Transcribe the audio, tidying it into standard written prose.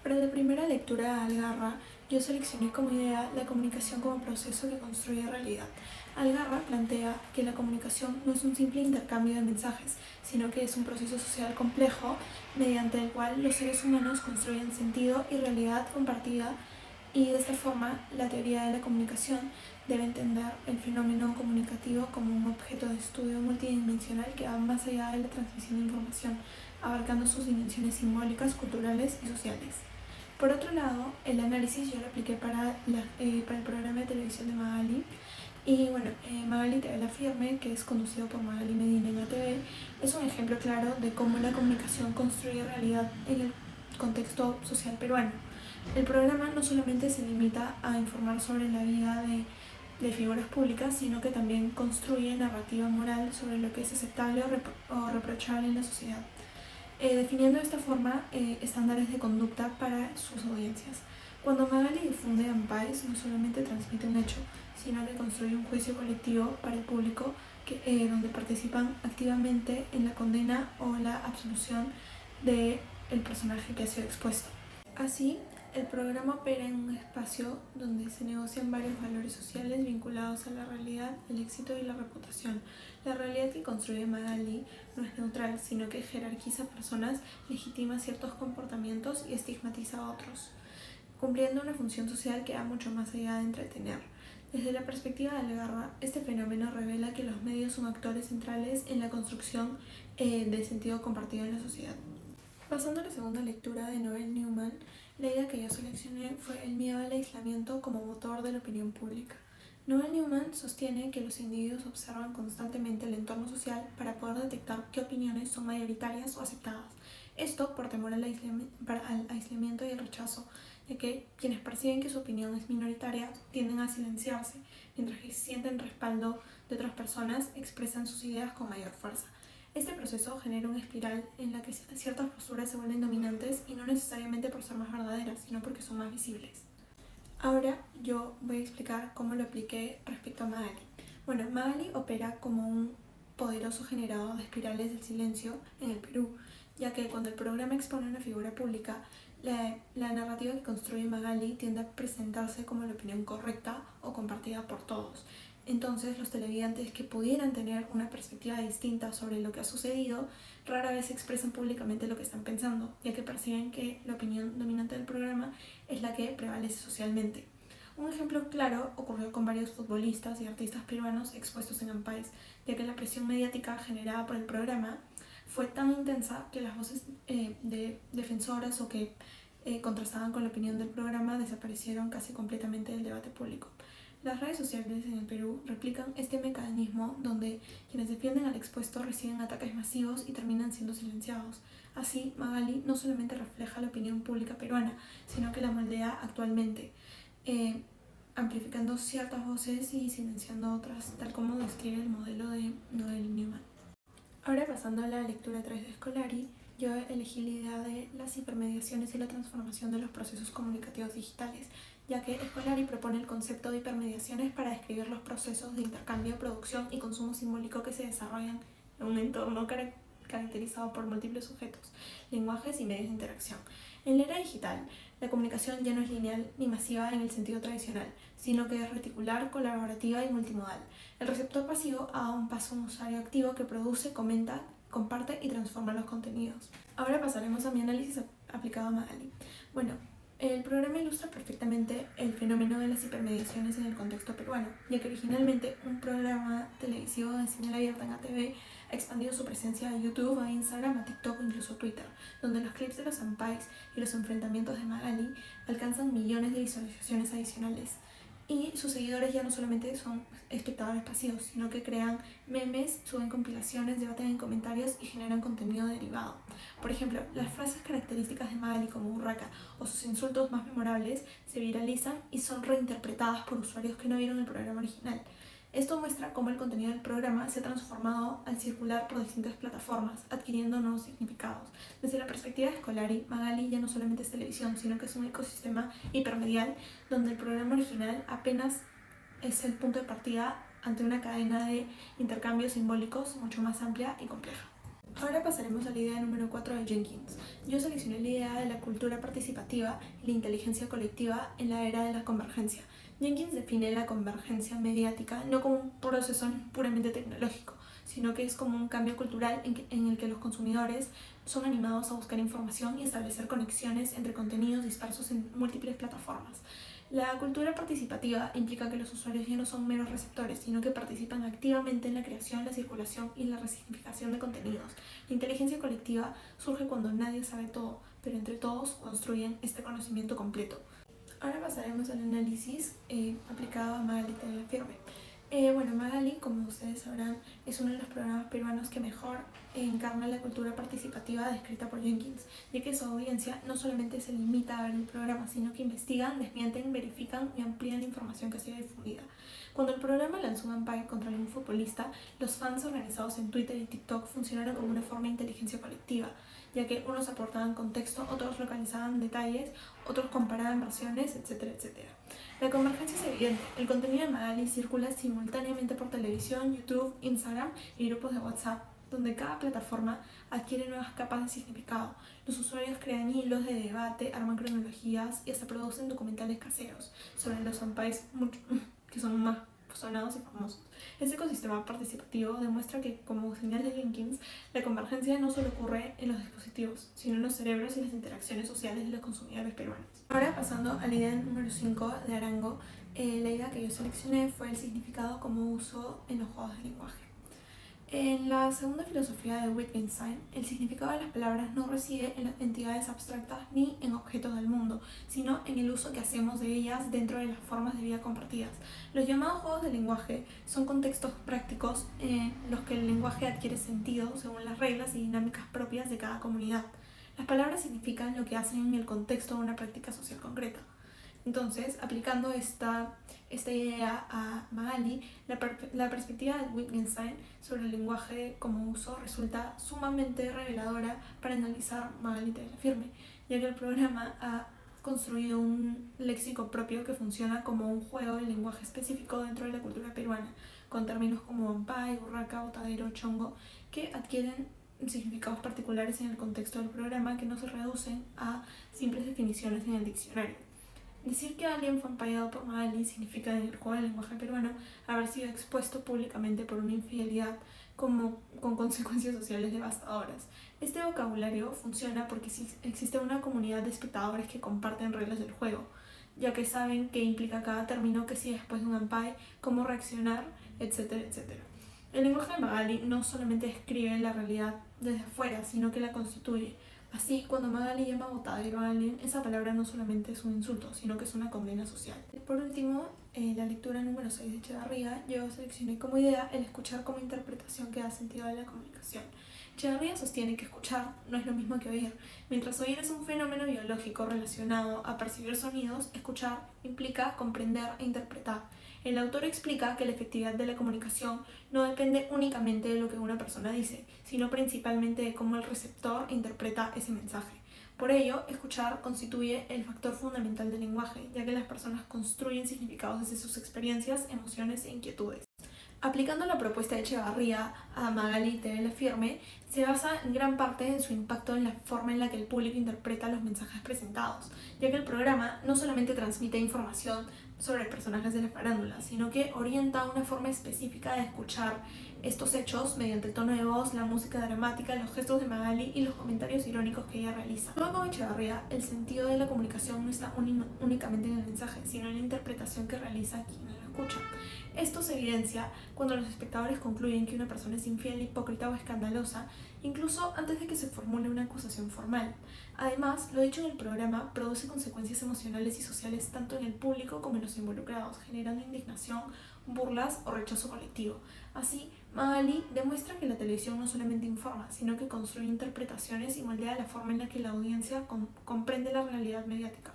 Para la primera lectura de Algarra, yo seleccioné como idea la comunicación como proceso que construye realidad. Algarra plantea que la comunicación no es un simple intercambio de mensajes, sino que es un proceso social complejo mediante el cual los seres humanos construyen sentido y realidad compartida, y de esta forma la teoría de la comunicación debe entender el fenómeno comunicativo como un objeto de estudio multidimensional que va más allá de la transmisión de información, abarcando sus dimensiones simbólicas, culturales y sociales. Por otro lado, el análisis yo lo apliqué para el programa de televisión de Magali. Y bueno, Magali TV La Firme, que es conducido por Magali Medina en ATV, es un ejemplo claro de cómo la comunicación construye realidad en el contexto social peruano. El programa no solamente se limita a informar sobre la vida de figuras públicas, sino que también construye narrativa moral sobre lo que es aceptable o reprochable en la sociedad, definiendo de esta forma estándares de conducta para sus audiencias. Cuando Magali difunde Ampais, no solamente transmite un hecho, sino que construye un juicio colectivo para el público donde participan activamente en la condena o la absolución del personaje que ha sido expuesto. Así, el programa opera en un espacio donde se negocian varios valores sociales vinculados a la realidad, el éxito y la reputación. La realidad que construye Magali no es neutral, sino que jerarquiza personas, legitima ciertos comportamientos y estigmatiza a otros, cumpliendo una función social que va mucho más allá de entretener. Desde la perspectiva de Algarra, este fenómeno revela que los medios son actores centrales en la construcción del sentido compartido en la sociedad. Pasando a la segunda lectura de Noel Newman, la idea que yo seleccioné fue el miedo al aislamiento como motor de la opinión pública. Noel Newman sostiene que los individuos observan constantemente el entorno social para poder detectar qué opiniones son mayoritarias o aceptadas. Esto por temor al aislamiento y el rechazo, ya que quienes perciben que su opinión es minoritaria tienden a silenciarse, mientras que sienten respaldo de otras personas expresan sus ideas con mayor fuerza. Este proceso genera una espiral en la que ciertas posturas se vuelven dominantes y no necesariamente por ser más verdaderas, sino porque son más visibles. Ahora yo voy a explicar cómo lo apliqué respecto a Magali. Bueno, Magali opera como un poderoso generador de espirales del silencio en el Perú, ya que cuando el programa expone a una figura pública, la narrativa que construye Magali tiende a presentarse como la opinión correcta o compartida por todos. Entonces, los televidentes que pudieran tener una perspectiva distinta sobre lo que ha sucedido, rara vez expresan públicamente lo que están pensando, ya que perciben que la opinión dominante del programa es la que prevalece socialmente. Un ejemplo claro ocurrió con varios futbolistas y artistas peruanos expuestos en Ampais, ya que la presión mediática generada por el programa fue tan intensa que las voces de defensoras o que contrastaban con la opinión del programa desaparecieron casi completamente del debate público. Las redes sociales en el Perú replican este mecanismo donde quienes defienden al expuesto reciben ataques masivos y terminan siendo silenciados. Así, Magali no solamente refleja la opinión pública peruana, sino que la moldea actualmente, amplificando ciertas voces y silenciando otras, tal como describe el modelo de Noel Newman. Ahora pasando a la lectura 3 de Scolari, yo elegí la idea de las hipermediaciones y la transformación de los procesos comunicativos digitales, ya que Scolari propone el concepto de hipermediaciones para describir los procesos de intercambio, producción y consumo simbólico que se desarrollan en un entorno caracterizado por múltiples sujetos, lenguajes y medios de interacción. En la era digital, la comunicación ya no es lineal ni masiva en el sentido tradicional, sino que es reticular, colaborativa y multimodal. El receptor pasivo ha dado un paso a un usuario activo que produce, comenta, comparte y transforma los contenidos. Ahora pasaremos a mi análisis aplicado a Magali. Bueno, el programa ilustra perfectamente el fenómeno de las hipermediaciones en el contexto peruano, ya que originalmente un programa televisivo de señal abierta en ATV ha expandido su presencia a YouTube, a Instagram, a TikTok o incluso Twitter, donde los clips de los Ampais y los enfrentamientos de Magali alcanzan millones de visualizaciones adicionales. Y sus seguidores ya no solamente son espectadores pasivos, sino que crean memes, suben compilaciones, debaten en comentarios y generan contenido derivado. Por ejemplo, las frases características de Magali como burraca o sus insultos más memorables se viralizan y son reinterpretadas por usuarios que no vieron el programa original. Esto muestra cómo el contenido del programa se ha transformado al circular por distintas plataformas, adquiriendo nuevos significados. Desde la perspectiva de Scolari, Magali ya no solamente es televisión, sino que es un ecosistema hipermedial donde el programa original apenas es el punto de partida ante una cadena de intercambios simbólicos mucho más amplia y compleja. Ahora pasaremos a la idea número 4 de Jenkins. Yo seleccioné la idea de la cultura participativa y la inteligencia colectiva en la era de la convergencia. Jenkins define la convergencia mediática no como un proceso puramente tecnológico, sino que es como un cambio cultural en el que los consumidores son animados a buscar información y establecer conexiones entre contenidos dispersos en múltiples plataformas. La cultura participativa implica que los usuarios ya no son meros receptores, sino que participan activamente en la creación, la circulación y la resignificación de contenidos. La inteligencia colectiva surge cuando nadie sabe todo, pero entre todos construyen este conocimiento completo. Ahora pasaremos al análisis aplicado a Magali Firme. Magali, como ustedes sabrán, es uno de los programas peruanos que mejor encarna la cultura participativa descrita por Jenkins, ya que su audiencia no solamente se limita a ver el programa, sino que investigan, desmienten, verifican y amplían la información que ha sido difundida. Cuando el programa lanzó un umpire contra un futbolista, los fans organizados en Twitter y TikTok funcionaron como una forma de inteligencia colectiva, ya que unos aportaban contexto, otros localizaban detalles, otros comparaban versiones, etcétera, etcétera. La convergencia es evidente. El contenido de Magali circula simultáneamente por televisión, YouTube, Instagram y grupos de WhatsApp, donde cada plataforma adquiere nuevas capas de significado. Los usuarios crean hilos de debate, arman cronologías y hasta producen documentales caseros sobre los umpires que son más sonados y famosos. Este ecosistema participativo demuestra que, como señala Jenkins, la convergencia no solo ocurre en los dispositivos, sino en los cerebros y las interacciones sociales de los consumidores peruanos. Ahora, pasando a la idea número 5 de Arango, la idea que yo seleccioné fue el significado como uso en los juegos de lenguaje. En la segunda filosofía de Wittgenstein, el significado de las palabras no reside en las entidades abstractas ni en objetos del mundo, sino en el uso que hacemos de ellas dentro de las formas de vida compartidas. Los llamados juegos de lenguaje son contextos prácticos en los que el lenguaje adquiere sentido según las reglas y dinámicas propias de cada comunidad. Las palabras significan lo que hacen en el contexto de una práctica social concreta. Entonces, aplicando esta idea a Magali, la perspectiva de Wittgenstein sobre el lenguaje como uso resulta sumamente reveladora para analizar Magali Firme, ya que el programa ha construido un léxico propio que funciona como un juego de lenguaje específico dentro de la cultura peruana, con términos como ampay, urraca, botadero, chongo, que adquieren significados particulares en el contexto del programa que no se reducen a simples definiciones en el diccionario. Decir que alguien fue ampallado por Magali significa, en el juego del lenguaje peruano, haber sido expuesto públicamente por una infidelidad con consecuencias sociales devastadoras. Este vocabulario funciona porque existe una comunidad de espectadores que comparten reglas del juego, ya que saben qué implica cada término, que si después de un ampay, cómo reaccionar, etcétera, etcétera. El lenguaje de Magali no solamente describe la realidad desde afuera, sino que la constituye. Así, cuando Magali llama botadero a alguien, esa palabra no solamente es un insulto, sino que es una condena social. Por último, la lectura número 6 de Echevarría, yo seleccioné como idea el escuchar como interpretación que da sentido a la comunicación. Echevarría sostiene que escuchar no es lo mismo que oír. Mientras oír es un fenómeno biológico relacionado a percibir sonidos, escuchar implica comprender e interpretar. El autor explica que la efectividad de la comunicación no depende únicamente de lo que una persona dice, sino principalmente de cómo el receptor interpreta ese mensaje. Por ello, escuchar constituye el factor fundamental del lenguaje, ya que las personas construyen significados desde sus experiencias, emociones e inquietudes. Aplicando la propuesta de Echevarría a Magali Firme, se basa en gran parte en su impacto en la forma en la que el público interpreta los mensajes presentados, ya que el programa no solamente transmite información sobre personajes de la farándula, sino que orienta una forma específica de escuchar estos hechos mediante el tono de voz, la música dramática, los gestos de Magali y los comentarios irónicos que ella realiza. Luego, con Echevarría, el sentido de la comunicación no está únicamente en el mensaje, sino en la interpretación que realiza quien lo escucha. Esto se evidencia cuando los espectadores concluyen que una persona es infiel, hipócrita o escandalosa, incluso antes de que se formule una acusación formal. Además, lo dicho en el programa produce consecuencias emocionales y sociales tanto en el público como en los involucrados, generando indignación, burlas o rechazo colectivo. Así, Magali demuestra que la televisión no solamente informa, sino que construye interpretaciones y moldea la forma en la que la audiencia comprende la realidad mediática.